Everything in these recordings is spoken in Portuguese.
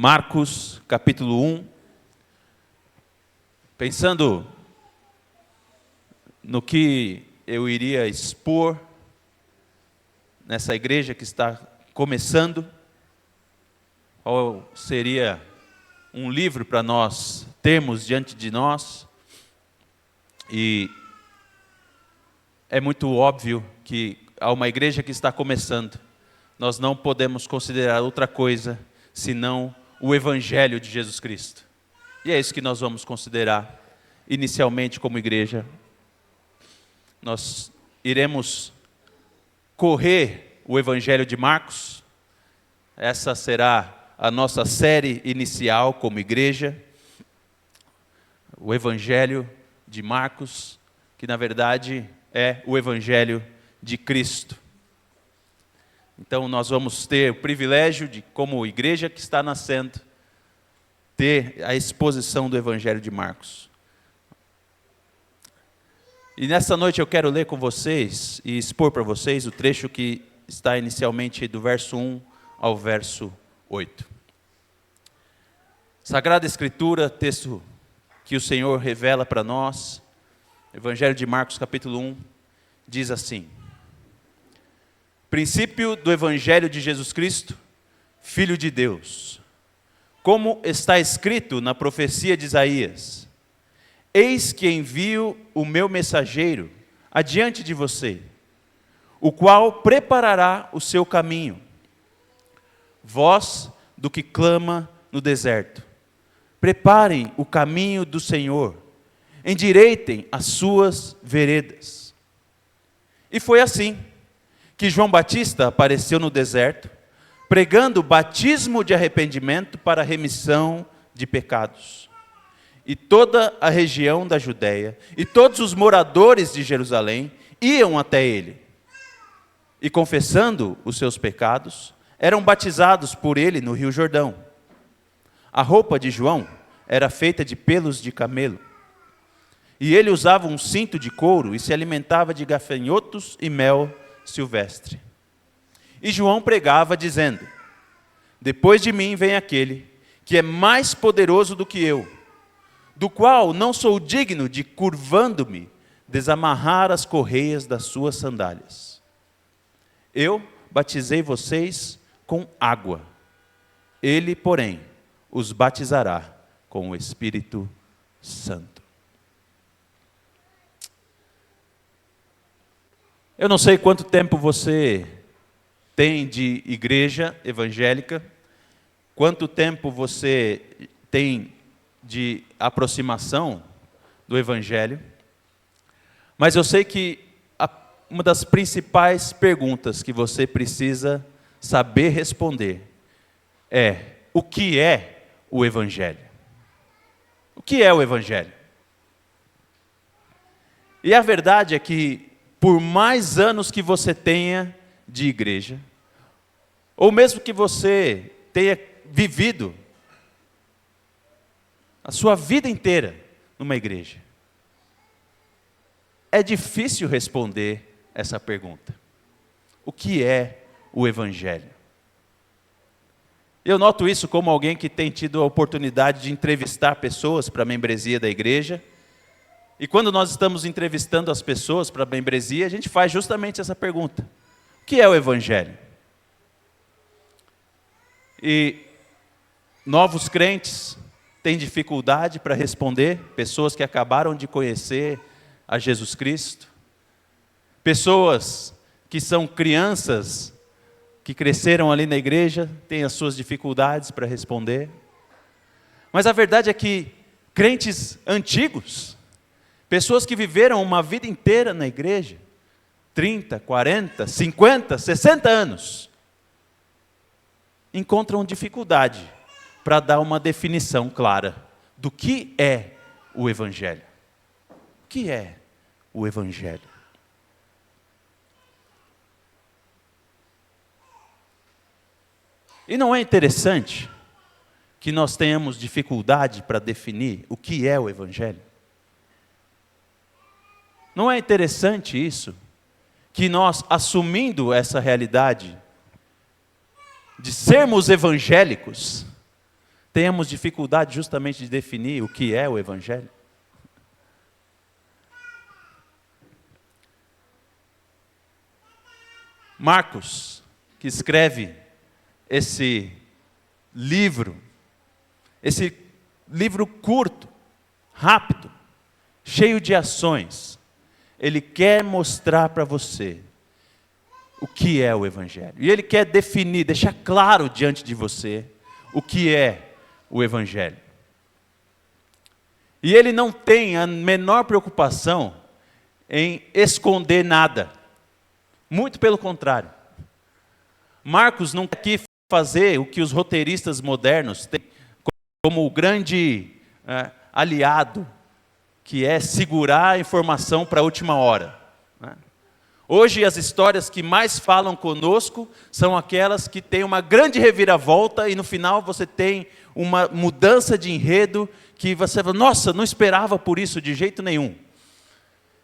Marcos, capítulo 1. Pensando no que eu iria expor nessa igreja que está começando, qual seria um livro para nós termos diante de nós, e é muito óbvio que a uma igreja que está começando, nós não podemos considerar outra coisa senão o Evangelho de Jesus Cristo. E é isso que nós vamos considerar inicialmente como igreja. Nós iremos correr o Evangelho de Marcos. Essa será a nossa série inicial como igreja. O Evangelho de Marcos, que na verdade é o Evangelho de Cristo. Então nós vamos ter o privilégio de, como igreja que está nascendo, ter a exposição do Evangelho de Marcos. E nessa noite eu quero ler com vocês e expor para vocês o trecho que está inicialmente do verso 1 ao verso 8. Sagrada Escritura, texto que o Senhor revela para nós, Evangelho de Marcos capítulo 1, diz assim: princípio do Evangelho de Jesus Cristo, Filho de Deus, como está escrito na profecia de Isaías: eis que envio o meu mensageiro adiante de você, o qual preparará o seu caminho. Voz do que clama no deserto: preparem o caminho do Senhor, endireitem as suas veredas. E foi assim que João Batista apareceu no deserto, pregando o batismo de arrependimento para a remissão de pecados. E toda a região da Judéia e todos os moradores de Jerusalém iam até ele. E confessando os seus pecados, eram batizados por ele no Rio Jordão. A roupa de João era feita de pelos de camelo. E ele usava um cinto de couro e se alimentava de gafanhotos e mel silvestre. E João pregava dizendo: depois de mim vem aquele que é mais poderoso do que eu, do qual não sou digno de, curvando-me, desamarrar as correias das suas sandálias. Eu batizei vocês com água, ele, porém, os batizará com o Espírito Santo. Eu não sei quanto tempo você tem de igreja evangélica, quanto tempo você tem de aproximação do Evangelho, mas eu sei que uma das principais perguntas que você precisa saber responder é: o que é o Evangelho? O que é o Evangelho? E a verdade é que, por mais anos que você tenha de igreja, ou mesmo que você tenha vivido a sua vida inteira numa igreja, é difícil responder essa pergunta: o que é o Evangelho? Eu noto isso como alguém que tem tido a oportunidade de entrevistar pessoas para a membresia da igreja. E quando nós estamos entrevistando as pessoas para a membresia, a gente faz justamente essa pergunta: o que é o Evangelho? E novos crentes têm dificuldade para responder, pessoas que acabaram de conhecer a Jesus Cristo, pessoas que são crianças, que cresceram ali na igreja, têm as suas dificuldades para responder. Mas a verdade é que crentes antigos, pessoas que viveram uma vida inteira na igreja, 30, 40, 50, 60 anos, encontram dificuldade para dar uma definição clara do que é o Evangelho. O que é o Evangelho? E não é interessante que nós tenhamos dificuldade para definir o que é o Evangelho? Não é interessante isso? Que nós, assumindo essa realidade de sermos evangélicos, tenhamos dificuldade justamente de definir o que é o Evangelho? Marcos, que escreve esse livro curto, rápido, cheio de ações, ele quer mostrar para você o que é o Evangelho. E ele quer definir, deixar claro diante de você o que é o Evangelho. E ele não tem a menor preocupação em esconder nada. Muito pelo contrário. Marcos não quer aqui fazer o que os roteiristas modernos têm como o grande aliado, que é segurar a informação para a última hora. Hoje as histórias que mais falam conosco são aquelas que têm uma grande reviravolta e no final você tem uma mudança de enredo que você fala, nossa, não esperava por isso de jeito nenhum.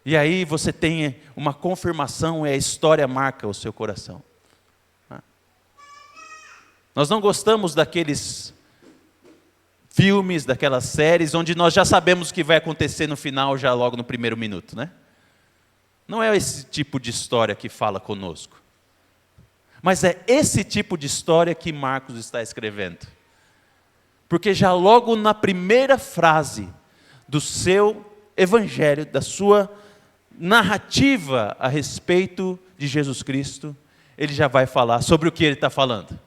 E aí você tem uma confirmação e a história marca o seu coração. Nós não gostamos daqueles filmes, daquelas séries, onde nós já sabemos o que vai acontecer no final, já logo no primeiro minuto, né? Não é esse tipo de história que fala conosco. Mas é esse tipo de história que Marcos está escrevendo. Porque já logo na primeira frase do seu evangelho, da sua narrativa a respeito de Jesus Cristo, ele já vai falar sobre o que ele está falando.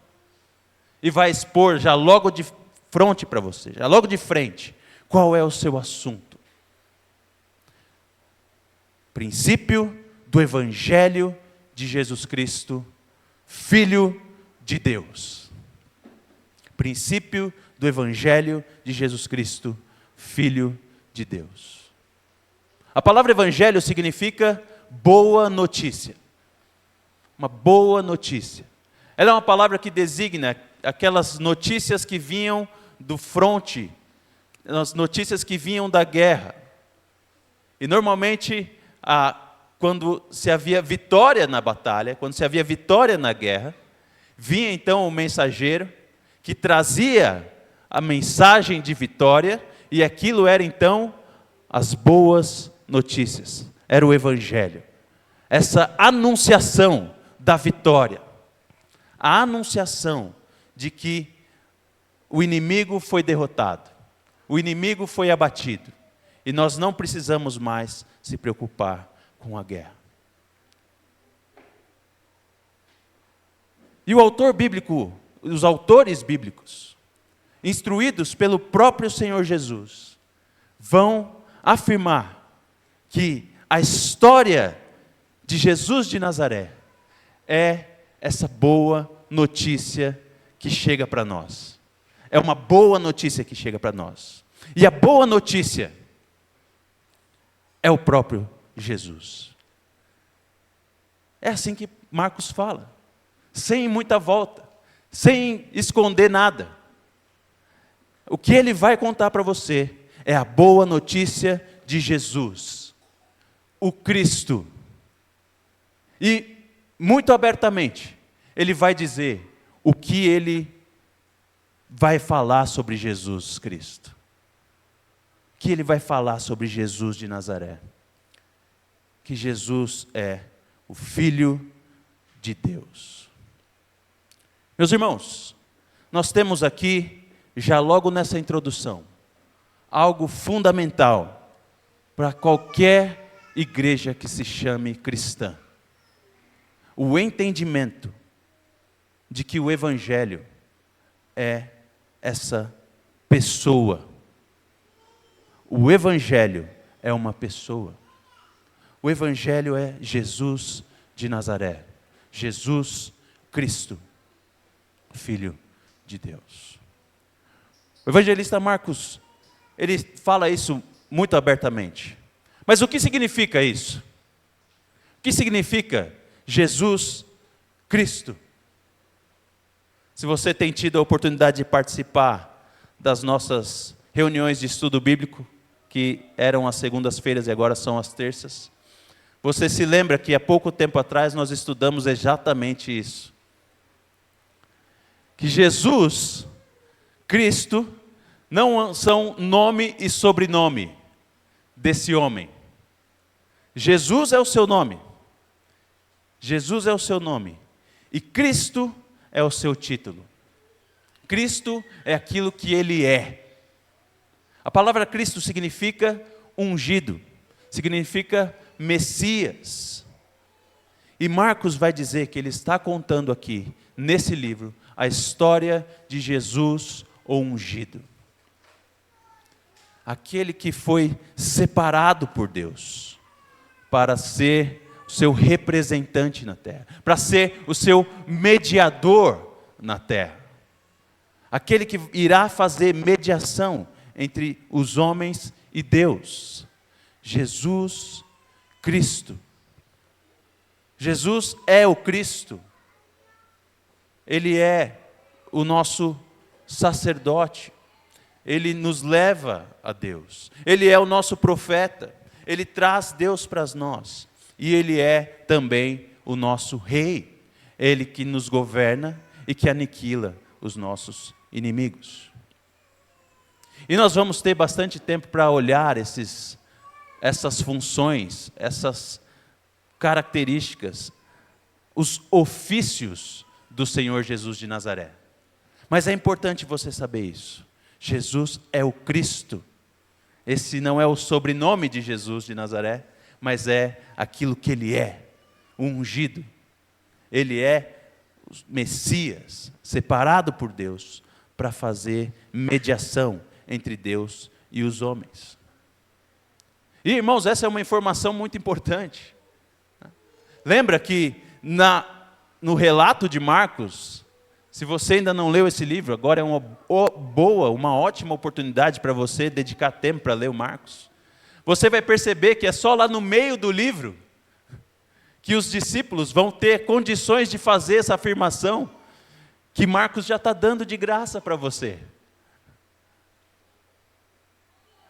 E vai expor já logo de frente para você, já logo de frente, qual é o seu assunto. Princípio do Evangelho de Jesus Cristo, Filho de Deus. Princípio do Evangelho de Jesus Cristo, Filho de Deus. A palavra Evangelho significa boa notícia. Uma boa notícia. Ela é uma palavra que designa aquelas notícias que vinham do fronte, as notícias que vinham da guerra. E normalmente, quando se havia vitória na batalha, quando se havia vitória na guerra, vinha então o mensageiro que trazia a mensagem de vitória, e aquilo era então as boas notícias, era o Evangelho. Essa anunciação da vitória, a anunciação de que o inimigo foi derrotado, o inimigo foi abatido, e nós não precisamos mais se preocupar com a guerra. E o autor bíblico, os autores bíblicos, instruídos pelo próprio Senhor Jesus, vão afirmar que a história de Jesus de Nazaré é essa boa notícia que chega para nós. É uma boa notícia que chega para nós. E a boa notícia é o próprio Jesus. É assim que Marcos fala, sem muita volta, sem esconder nada. O que ele vai contar para você é a boa notícia de Jesus, o Cristo. E, muito abertamente, ele vai dizer o que ele vai falar sobre Jesus Cristo. O que ele vai falar sobre Jesus de Nazaré. Que Jesus é o Filho de Deus. Meus irmãos, nós temos aqui, já logo nessa introdução, algo fundamental para qualquer igreja que se chame cristã. O entendimento de que o Evangelho é essa pessoa. O Evangelho é uma pessoa. O Evangelho é Jesus de Nazaré. Jesus Cristo, Filho de Deus. O evangelista Marcos, ele fala isso muito abertamente. Mas o que significa isso? O que significa Jesus Cristo? Se você tem tido a oportunidade de participar das nossas reuniões de estudo bíblico, que eram às segundas-feiras e agora são às terças, você se lembra que há pouco tempo atrás nós estudamos exatamente isso. Que Jesus Cristo não são nome e sobrenome desse homem. Jesus é o seu nome. Jesus é o seu nome. E Cristo é o seu título. Cristo é aquilo que Ele é. A palavra Cristo significa ungido, significa Messias. E Marcos vai dizer que ele está contando aqui, nesse livro, a história de Jesus, o ungido. Aquele que foi separado por Deus para ser o seu representante na terra, para ser o seu mediador na terra. Aquele que irá fazer mediação entre os homens e Deus. Jesus Cristo. Jesus é o Cristo. Ele é o nosso sacerdote. Ele nos leva a Deus. Ele é o nosso profeta. Ele traz Deus para nós. E Ele é também o nosso rei. Ele que nos governa e que aniquila os nossos inimigos. E nós vamos ter bastante tempo para olhar essas funções, essas características, os ofícios do Senhor Jesus de Nazaré. Mas é importante você saber isso. Jesus é o Cristo. Esse não é o sobrenome de Jesus de Nazaré, mas é aquilo que Ele é, o ungido. Ele é o Messias, separado por Deus, para fazer mediação entre Deus e os homens. E, irmãos, essa é uma informação muito importante. Lembra que no relato de Marcos, se você ainda não leu esse livro, agora é uma ótima oportunidade para você dedicar tempo para ler o Marcos. Você vai perceber que é só lá no meio do livro que os discípulos vão ter condições de fazer essa afirmação que Marcos já está dando de graça para você.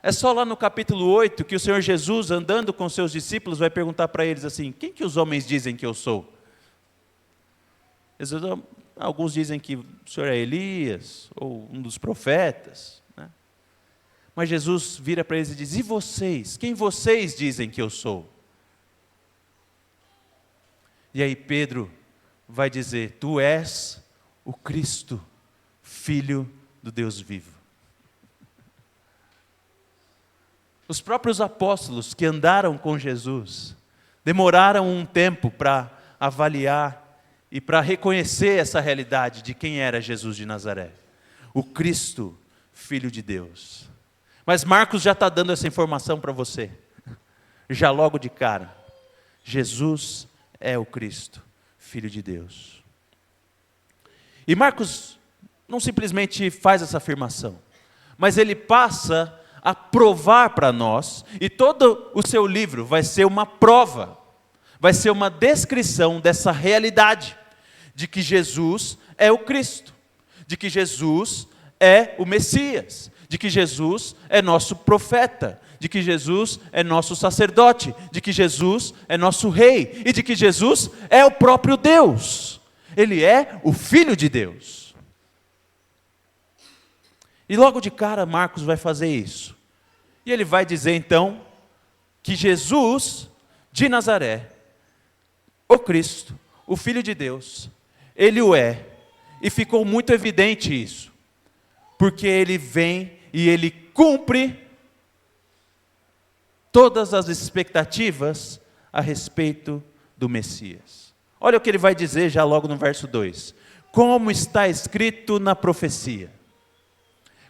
É só lá no capítulo 8 que o Senhor Jesus, andando com seus discípulos, vai perguntar para eles assim: quem que os homens dizem que eu sou? Alguns dizem que o Senhor é Elias, ou um dos profetas, né? Mas Jesus vira para eles e diz: e vocês? Quem vocês dizem que eu sou? E aí Pedro vai dizer: tu és o Cristo, Filho do Deus vivo. Os próprios apóstolos que andaram com Jesus demoraram um tempo para avaliar e para reconhecer essa realidade de quem era Jesus de Nazaré. O Cristo, Filho de Deus. Mas Marcos já está dando essa informação para você. Já logo de cara. Jesus é o Cristo, Filho de Deus. E Marcos não simplesmente faz essa afirmação, mas ele passa a provar para nós, e todo o seu livro vai ser uma prova, vai ser uma descrição dessa realidade, de que Jesus é o Cristo, de que Jesus é o Messias, de que Jesus é nosso profeta, de que Jesus é nosso sacerdote, de que Jesus é nosso rei, e de que Jesus é o próprio Deus. Ele é o Filho de Deus. E logo de cara Marcos vai fazer isso. E ele vai dizer então que Jesus de Nazaré, o Cristo, o Filho de Deus, Ele o é. E ficou muito evidente isso. Porque Ele vem e Ele cumpre todas as expectativas a respeito do Messias. Olha o que ele vai dizer já logo no verso 2. Como está escrito na profecia.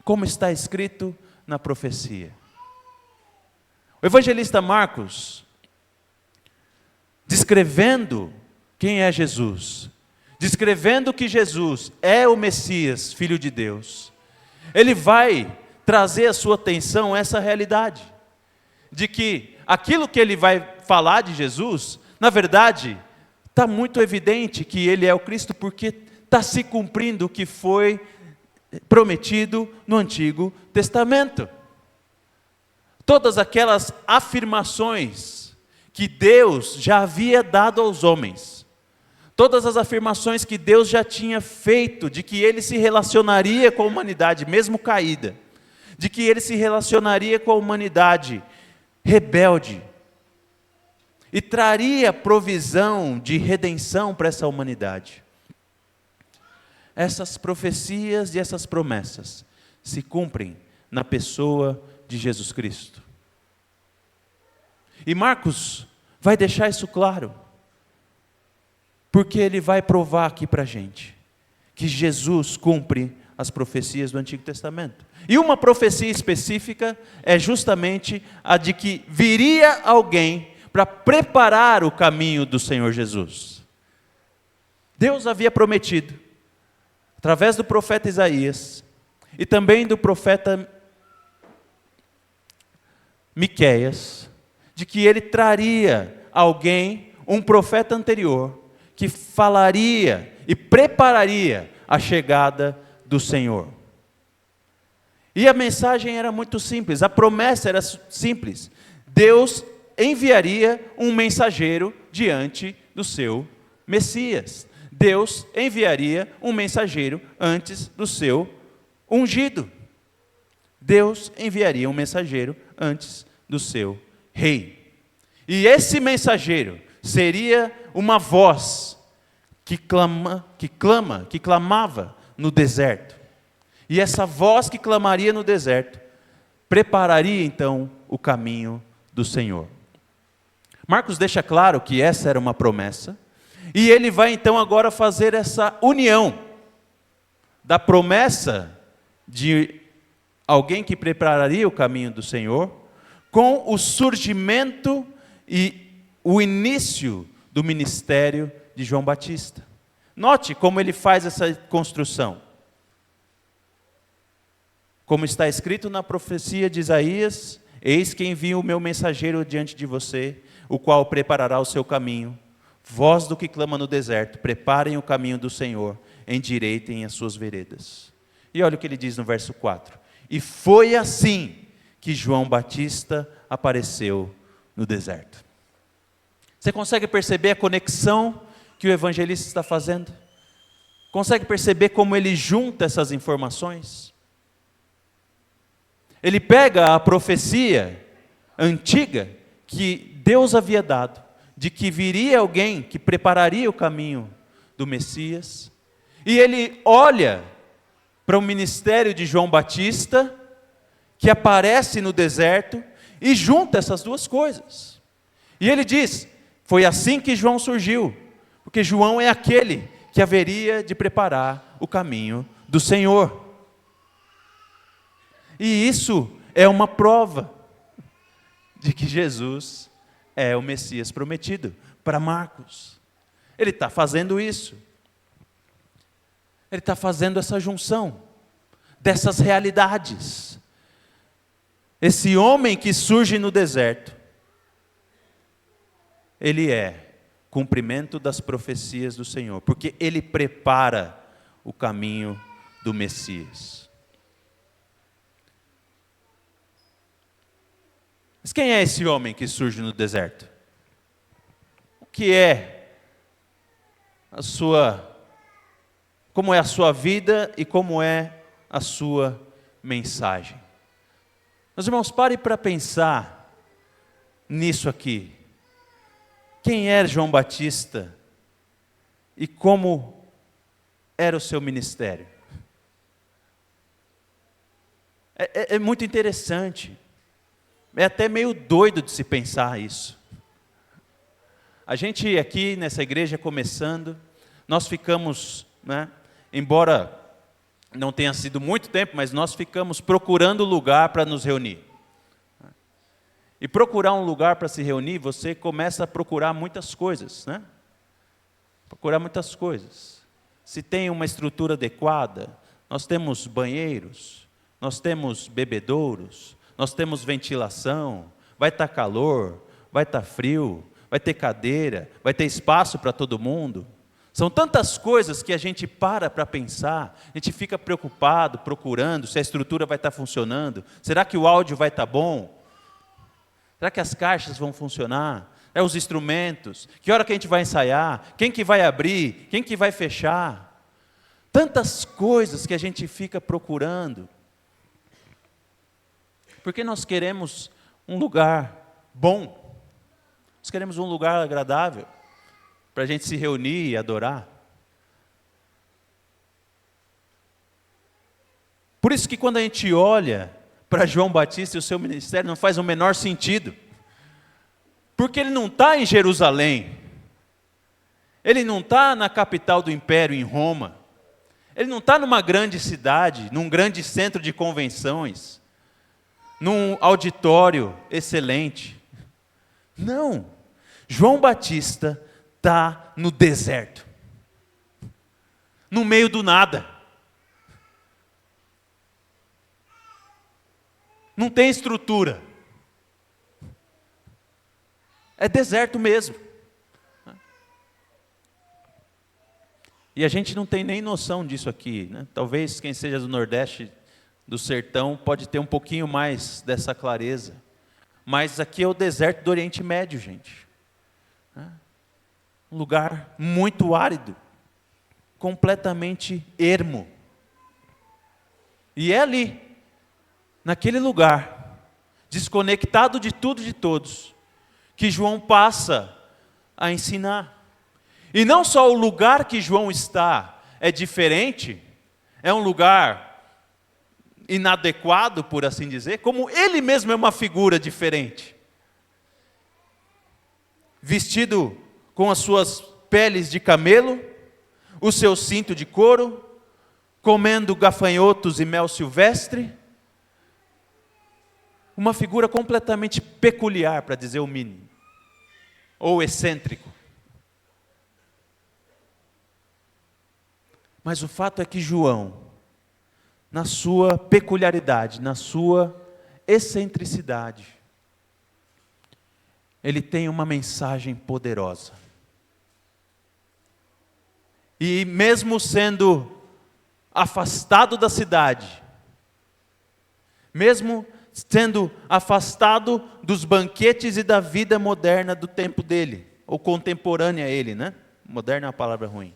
Como está escrito na profecia. O evangelista Marcos, descrevendo quem é Jesus, descrevendo que Jesus é o Messias, Filho de Deus, ele vai trazer a sua atenção a essa realidade, de que aquilo que ele vai falar de Jesus, na verdade, está muito evidente que ele é o Cristo, porque está se cumprindo o que foi prometido no Antigo Testamento. Todas aquelas afirmações que Deus já havia dado aos homens, Todas as afirmações que Deus já tinha feito, de que Ele se relacionaria com a humanidade, mesmo caída, de que Ele se relacionaria com a humanidade rebelde, e traria provisão de redenção para essa humanidade. Essas profecias e essas promessas se cumprem na pessoa de Jesus Cristo. E Marcos vai deixar isso claro, porque ele vai provar aqui para a gente que Jesus cumpre as profecias do Antigo Testamento. E uma profecia específica é justamente a de que viria alguém para preparar o caminho do Senhor Jesus. Deus havia prometido, através do profeta Isaías, e também do profeta Miqueias, de que ele traria alguém, um profeta anterior, que falaria e prepararia a chegada do Senhor. E a mensagem era muito simples, a promessa era simples. Deus enviaria um mensageiro diante do seu Messias. Deus enviaria um mensageiro antes do seu ungido. Deus enviaria um mensageiro antes do seu rei. E esse mensageiro seria uma voz que clamava no deserto. E essa voz que clamaria no deserto prepararia então o caminho do Senhor. Marcos deixa claro que essa era uma promessa, e ele vai então agora fazer essa união da promessa de alguém que prepararia o caminho do Senhor, com o surgimento e o início do ministério de João Batista. Note como ele faz essa construção. Como está escrito na profecia de Isaías: eis que envio o meu mensageiro diante de você, o qual preparará o seu caminho. Voz do que clama no deserto, preparem o caminho do Senhor, endireitem as suas veredas. E olha o que ele diz no verso 4. E foi assim que João Batista apareceu no deserto. Você consegue perceber a conexão que o evangelista está fazendo? Consegue perceber como ele junta essas informações? Ele pega a profecia antiga que Deus havia dado, de que viria alguém que prepararia o caminho do Messias, e ele olha para o ministério de João Batista, que aparece no deserto, e junta essas duas coisas. E ele diz: foi assim que João surgiu, porque João é aquele que haveria de preparar o caminho do Senhor. E isso é uma prova de que Jesus é o Messias prometido para Marcos. Ele está fazendo isso. Ele está fazendo essa junção dessas realidades. Esse homem que surge no deserto, ele é cumprimento das profecias do Senhor, porque ele prepara o caminho do Messias. Mas quem é esse homem que surge no deserto? O que é como é a sua vida e como é a sua mensagem? Meus irmãos, pare para pensar nisso aqui. Quem era João Batista e como era o seu ministério? É muito interessante. É até meio doido de se pensar isso. A gente aqui nessa igreja começando, nós ficamos, embora não tenha sido muito tempo, mas nós ficamos procurando lugar para nos reunir. E procurar um lugar para se reunir, você começa a procurar muitas coisas, Procurar muitas coisas. Se tem uma estrutura adequada, nós temos banheiros, nós temos bebedouros, nós temos ventilação, vai estar calor, vai estar frio, vai ter cadeira, vai ter espaço para todo mundo. São tantas coisas que a gente para pensar, a gente fica preocupado, procurando se a estrutura vai estar funcionando. Será que o áudio vai estar bom? Será que as caixas vão funcionar? É os instrumentos, que hora que a gente vai ensaiar, quem que vai abrir, quem que vai fechar. Tantas coisas que a gente fica procurando. Porque nós queremos um lugar bom. Nós queremos um lugar agradável para a gente se reunir e adorar. Por isso que quando a gente olha para João Batista e o seu ministério, não faz o menor sentido. Porque ele não está em Jerusalém. Ele não está na capital do império, em Roma. Ele não está numa grande cidade, num grande centro de convenções, num auditório excelente. Não. João Batista está no deserto. No meio do nada. Não tem estrutura. É deserto mesmo. E a gente não tem nem noção disso aqui, né? Talvez quem seja do Nordeste, do sertão, pode ter um pouquinho mais dessa clareza. Mas aqui é o deserto do Oriente Médio, gente. Um lugar muito árido, completamente ermo. E é ali, naquele lugar, desconectado de tudo e de todos, que João passa a ensinar. E não só o lugar que João está é diferente, é um lugar inadequado, por assim dizer, como ele mesmo é uma figura diferente. Vestido com as suas peles de camelo, o seu cinto de couro, comendo gafanhotos e mel silvestre, uma figura completamente peculiar, para dizer o mínimo, ou excêntrico. Mas o fato é que João, na sua peculiaridade, na sua excentricidade, ele tem uma mensagem poderosa. E mesmo sendo afastado da cidade, mesmo sendo afastado dos banquetes e da vida moderna do tempo dele, ou contemporânea a ele, né? Moderna é uma palavra ruim.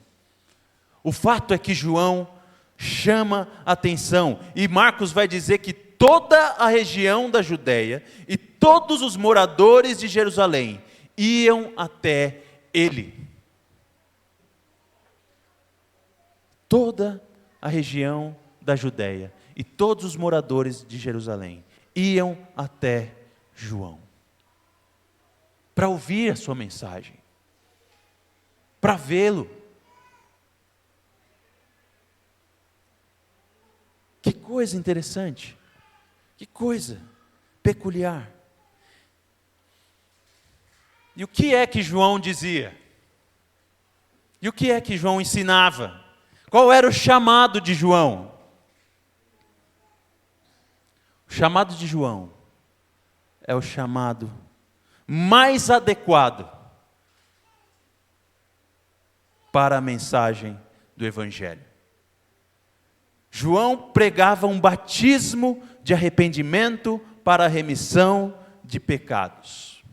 O fato é que João chama atenção, e Marcos vai dizer que toda a região da Judéia e todos os moradores de Jerusalém iam até ele. Toda a região da Judéia e todos os moradores de Jerusalém iam até João para ouvir a sua mensagem, para vê-lo. Que coisa interessante, que coisa peculiar. E o que é que João dizia? E o que é que João ensinava? Qual era o chamado de João? O chamado de João é o chamado mais adequado para a mensagem do Evangelho. João pregava um batismo de arrependimento para a remissão de pecados.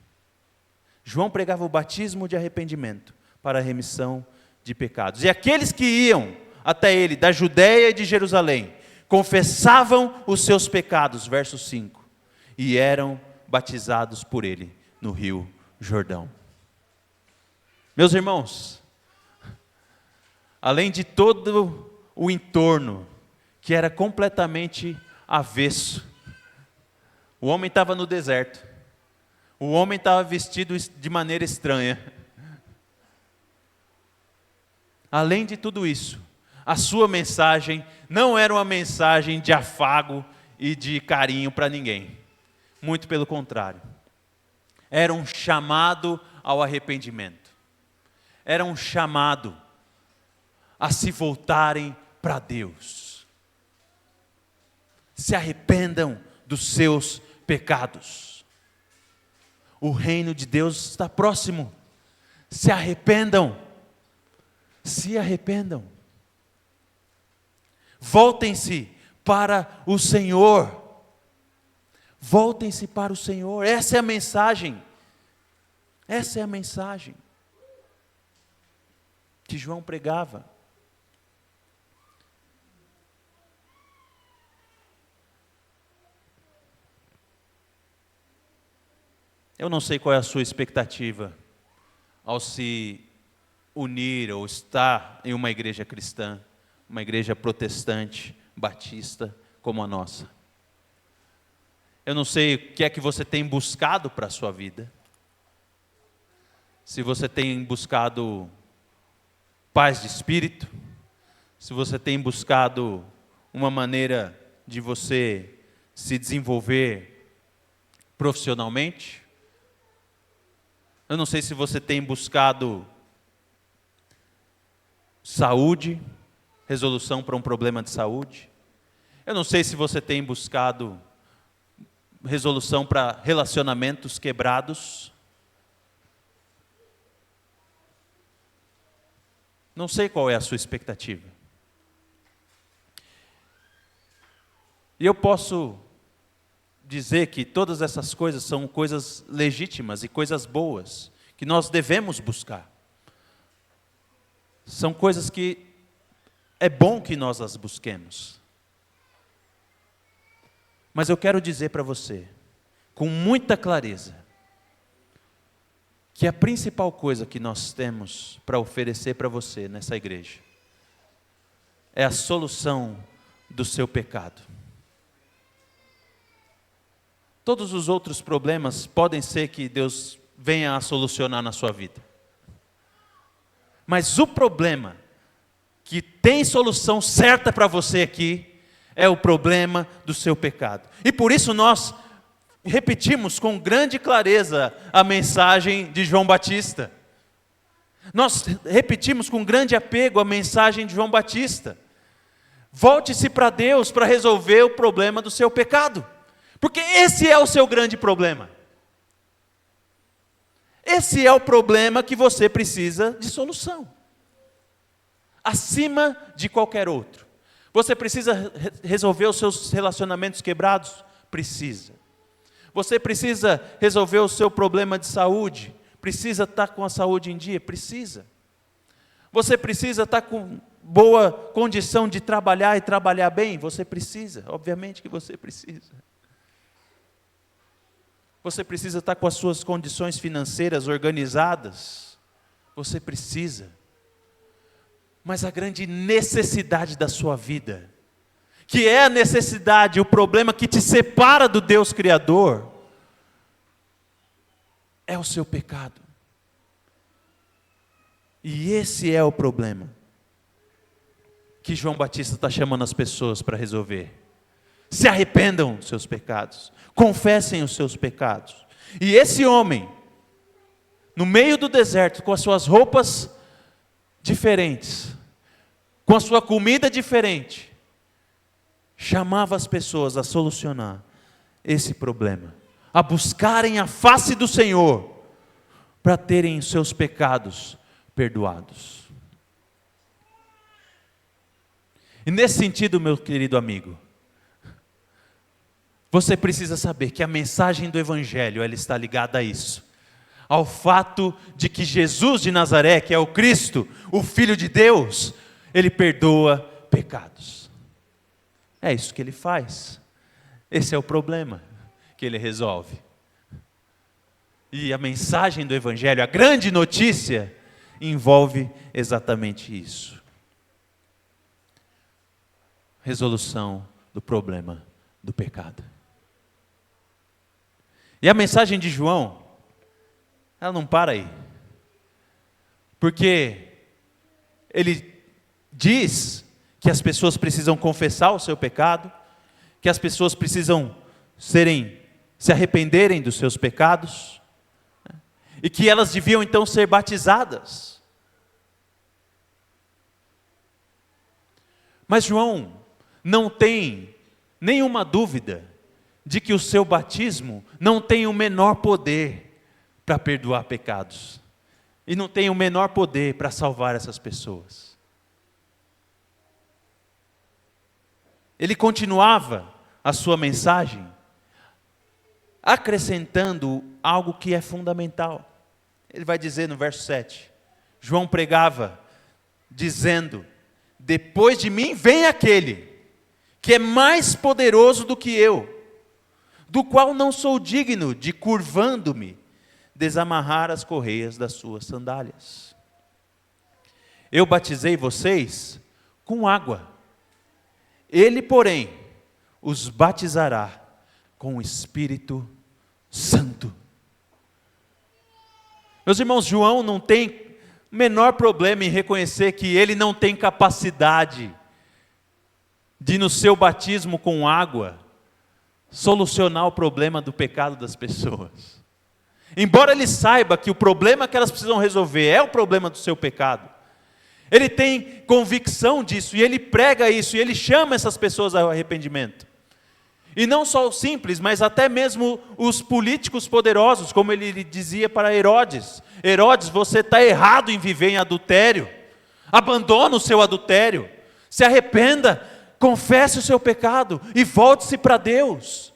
João pregava o batismo de arrependimento para a remissão de pecados. E aqueles que iam até ele, da Judéia e de Jerusalém, confessavam os seus pecados, verso 5, e eram batizados por ele no rio Jordão. Meus irmãos, além de todo o entorno, que era completamente avesso, o homem estava no deserto, o homem estava vestido de maneira estranha. Além de tudo isso, a sua mensagem não era uma mensagem de afago e de carinho para ninguém. Muito pelo contrário. Era um chamado ao arrependimento. Era um chamado a se voltarem para Deus. Se arrependam dos seus pecados. O reino de Deus está próximo. Se arrependam. Se arrependam. Voltem-se para o Senhor. Voltem-se para o Senhor. Essa é a mensagem. Essa é a mensagem que João pregava. Eu não sei qual é a sua expectativa ao se unir ou estar em uma igreja cristã, uma igreja protestante, batista, como a nossa. Eu não sei o que é que você tem buscado para a sua vida. Se você tem buscado paz de espírito, se você tem buscado uma maneira de você se desenvolver profissionalmente. Eu não sei se você tem buscado saúde, resolução para um problema de saúde. Eu não sei se você tem buscado resolução para relacionamentos quebrados. Não sei qual é a sua expectativa. E eu posso dizer que todas essas coisas são coisas legítimas e coisas boas, que nós devemos buscar. São coisas que é bom que nós as busquemos. Mas eu quero dizer para você, com muita clareza, que a principal coisa que nós temos para oferecer para você nessa igreja é a solução do seu pecado. Todos os outros problemas podem ser que Deus venha a solucionar na sua vida. Mas o problema que tem solução certa para você aqui é o problema do seu pecado. E por isso nós repetimos com grande clareza a mensagem de João Batista. Nós repetimos com grande apego a mensagem de João Batista. Volte-se para Deus para resolver o problema do seu pecado. Porque esse é o seu grande problema. Esse é o problema que você precisa de solução. Acima de qualquer outro. Você precisa resolver os seus relacionamentos quebrados? Precisa. Você precisa resolver o seu problema de saúde? Precisa estar com a saúde em dia? Precisa. Você precisa estar com boa condição de trabalhar e trabalhar bem? Você precisa, obviamente que você precisa. Você precisa estar com as suas condições financeiras organizadas? Você precisa. Mas a grande necessidade da sua vida, que é a necessidade, o problema que te separa do Deus Criador, é o seu pecado. E esse é o problema que João Batista está chamando as pessoas para resolver. Se arrependam dos seus pecados, confessem os seus pecados. E esse homem, no meio do deserto, com as suas roupas diferentes, com a sua comida diferente, chamava as pessoas a solucionar esse problema, a buscarem a face do Senhor, para terem seus pecados perdoados. E nesse sentido, meu querido amigo, você precisa saber que a mensagem do Evangelho, ela está ligada a isso. Ao fato de que Jesus de Nazaré, que é o Cristo, o Filho de Deus, Ele perdoa pecados. É isso que Ele faz. Esse é o problema que Ele resolve. E a mensagem do Evangelho, a grande notícia, envolve exatamente isso. Resolução do problema do pecado. E a mensagem de João, ela não para aí. Porque ele diz que as pessoas precisam confessar o seu pecado, que as pessoas precisam se arrependerem dos seus pecados, e que elas deviam então ser batizadas. Mas João não tem nenhuma dúvida de que o seu batismo não tem o menor poder para perdoar pecados. E não tem o menor poder para salvar essas pessoas. Ele continuava a sua mensagem, acrescentando algo que é fundamental. Ele vai dizer no verso 7, João pregava, dizendo: depois de mim vem aquele, que é mais poderoso do que eu, do qual não sou digno de, curvando-me, desamarrar as correias das suas sandálias. Eu batizei vocês com água, ele, porém, os batizará com o Espírito Santo. Meus irmãos, João não tem o menor problema em reconhecer que ele não tem capacidade de, no seu batismo com água, solucionar o problema do pecado das pessoas. Embora ele saiba que o problema que elas precisam resolver é o problema do seu pecado, ele tem convicção disso, e ele prega isso, e ele chama essas pessoas ao arrependimento. E não só os simples, mas até mesmo os políticos poderosos, como ele dizia para Herodes: Herodes, você está errado em viver em adultério, abandona o seu adultério, se arrependa, confesse o seu pecado e volte-se para Deus.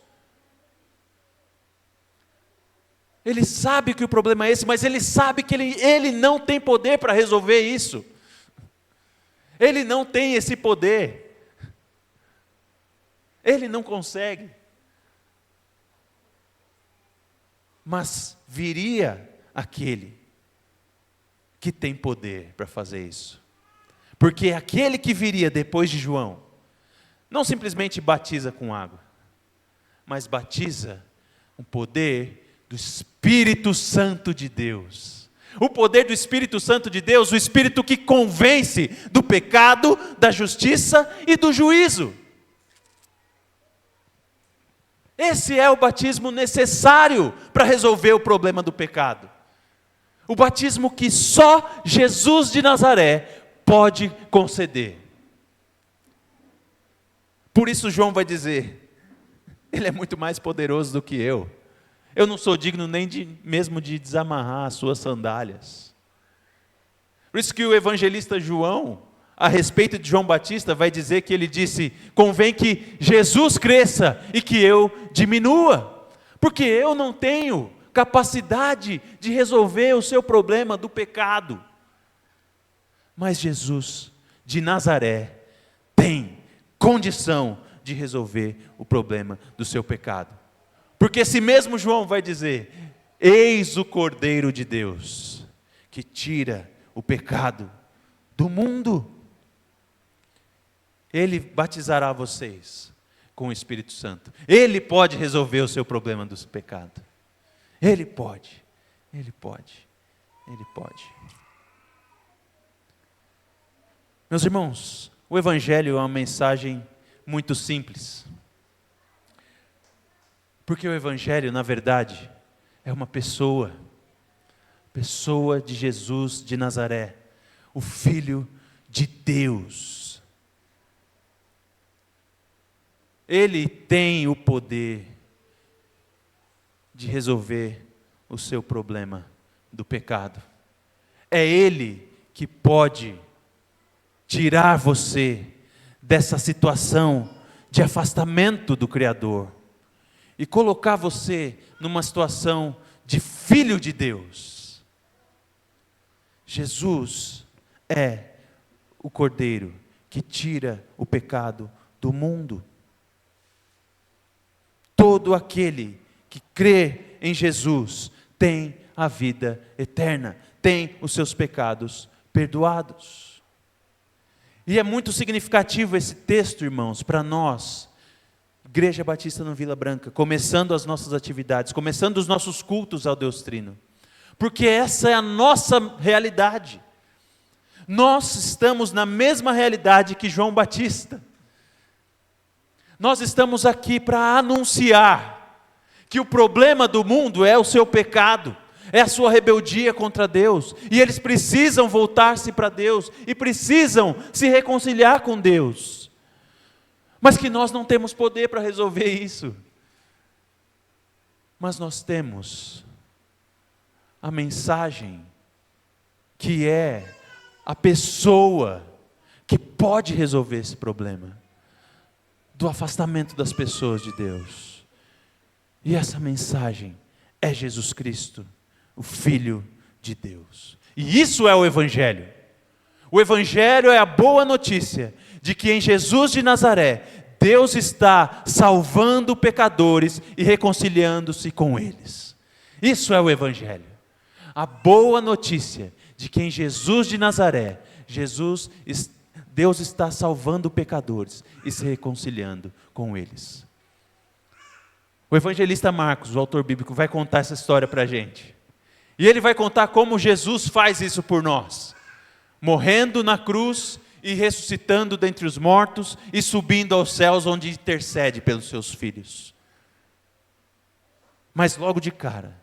Ele sabe que o problema é esse, mas ele sabe que ele não tem poder para resolver isso. Ele não tem esse poder. Ele não consegue. Mas viria aquele que tem poder para fazer isso. Porque aquele que viria depois de João, não simplesmente batiza com água, mas batiza com o poder do Espírito Santo de Deus. O poder do Espírito Santo de Deus, o Espírito que convence do pecado, da justiça e do juízo. Esse é o batismo necessário para resolver o problema do pecado. O batismo que só Jesus de Nazaré pode conceder. Por isso João vai dizer: ele é muito mais poderoso do que eu. Eu não sou digno nem mesmo de desamarrar as suas sandálias. Por isso que o evangelista João, a respeito de João Batista, vai dizer que ele disse: convém que Jesus cresça e que eu diminua, porque eu não tenho capacidade de resolver o seu problema do pecado. Mas Jesus de Nazaré tem condição de resolver o problema do seu pecado. Porque esse mesmo João vai dizer: eis o Cordeiro de Deus, que tira o pecado do mundo. Ele batizará vocês com o Espírito Santo. Ele pode resolver o seu problema do pecado. Ele pode, Ele pode, Ele pode. Meus irmãos, o Evangelho é uma mensagem muito simples. Porque o Evangelho, na verdade, é uma pessoa de Jesus de Nazaré, o Filho de Deus. Ele tem o poder de resolver o seu problema do pecado. É Ele que pode tirar você dessa situação de afastamento do Criador e colocar você numa situação de filho de Deus. Jesus é o Cordeiro que tira o pecado do mundo. Todo aquele que crê em Jesus tem a vida eterna, tem os seus pecados perdoados. E é muito significativo esse texto, irmãos, para nós, Igreja Batista no Vila Branca, começando as nossas atividades, começando os nossos cultos ao Deus Trino, porque essa é a nossa realidade. Nós estamos na mesma realidade que João Batista. Nós estamos aqui para anunciar que o problema do mundo é o seu pecado, é a sua rebeldia contra Deus, e eles precisam voltar-se para Deus, e precisam se reconciliar com Deus. Mas que nós não temos poder para resolver isso. Mas nós temos a mensagem, que é a pessoa que pode resolver esse problema do afastamento das pessoas de Deus. E essa mensagem é Jesus Cristo, o Filho de Deus. E isso é o Evangelho. O Evangelho é a boa notícia de que em Jesus de Nazaré, Deus está salvando pecadores e reconciliando-se com eles. Isso é o Evangelho. A boa notícia de que em Jesus de Nazaré, Deus está salvando pecadores e se reconciliando com eles. O evangelista Marcos, o autor bíblico, vai contar essa história para a gente. E ele vai contar como Jesus faz isso por nós. Morrendo na cruz e ressuscitando dentre os mortos e subindo aos céus onde intercede pelos seus filhos. Mas logo de cara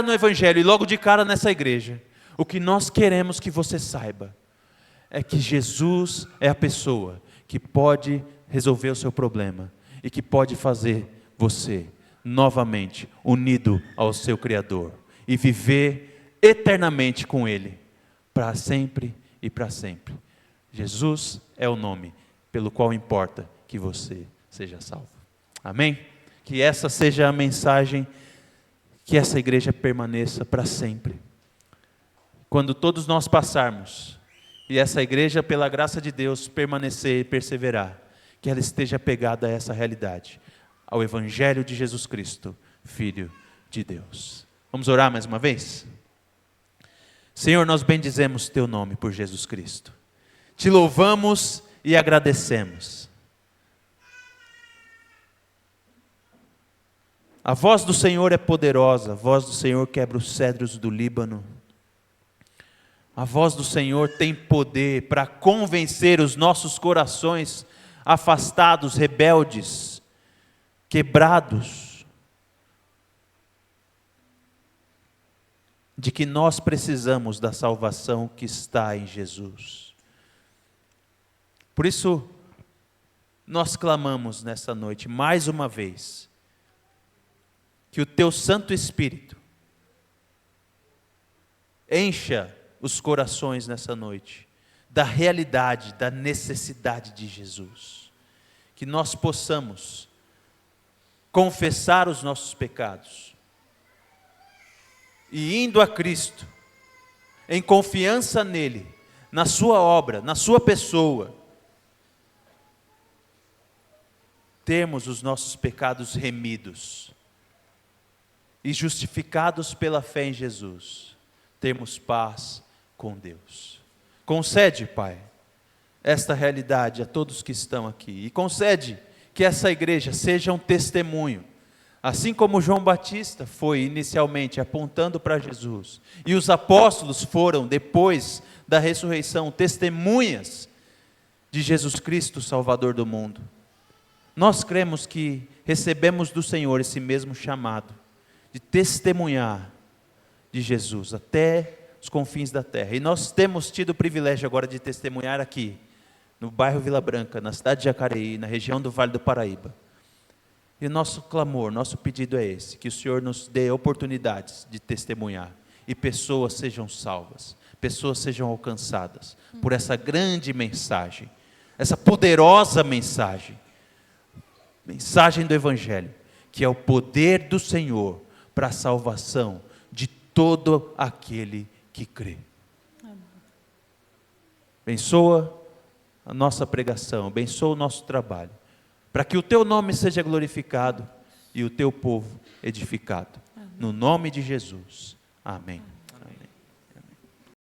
no Evangelho e logo de cara nessa igreja, o que nós queremos que você saiba é que Jesus é a pessoa que pode resolver o seu problema e que pode fazer você novamente unido ao seu Criador e viver eternamente com Ele, para sempre e para sempre. Jesus é o nome pelo qual importa que você seja salvo. Amém? Que essa seja a mensagem, que essa igreja permaneça para sempre. Quando todos nós passarmos, e essa igreja, pela graça de Deus, permanecer e perseverar, que ela esteja apegada a essa realidade, ao Evangelho de Jesus Cristo, Filho de Deus. Vamos orar mais uma vez? Senhor, nós bendizemos Teu nome por Jesus Cristo. Te louvamos e agradecemos. A voz do Senhor é poderosa, a voz do Senhor quebra os cedros do Líbano. A voz do Senhor tem poder para convencer os nossos corações afastados, rebeldes, quebrados, de que nós precisamos da salvação que está em Jesus. Por isso, nós clamamos nessa noite, mais uma vez, que o Teu Santo Espírito encha os corações nessa noite da realidade, da necessidade de Jesus. Que nós possamos confessar os nossos pecados e indo a Cristo, em confiança nele, na sua obra, na sua pessoa, termos os nossos pecados remidos e justificados pela fé em Jesus, termos paz com Deus. Concede, Pai, esta realidade a todos que estão aqui, e concede que essa igreja seja um testemunho, assim como João Batista foi inicialmente apontando para Jesus, e os apóstolos foram, depois da ressurreição, testemunhas de Jesus Cristo, Salvador do mundo. Nós cremos que recebemos do Senhor esse mesmo chamado, de testemunhar de Jesus até os confins da terra. E nós temos tido o privilégio agora de testemunhar aqui, no bairro Vila Branca, na cidade de Jacareí, na região do Vale do Paraíba. E o nosso clamor, nosso pedido é esse, que o Senhor nos dê oportunidades de testemunhar, e pessoas sejam salvas, pessoas sejam alcançadas por essa grande mensagem, essa poderosa mensagem do Evangelho, que é o poder do Senhor para a salvação de todo aquele que crê. Amém. Abençoa a nossa pregação, abençoa o nosso trabalho, para que o Teu nome seja glorificado e o Teu povo edificado. Amém. No nome de Jesus. Amém.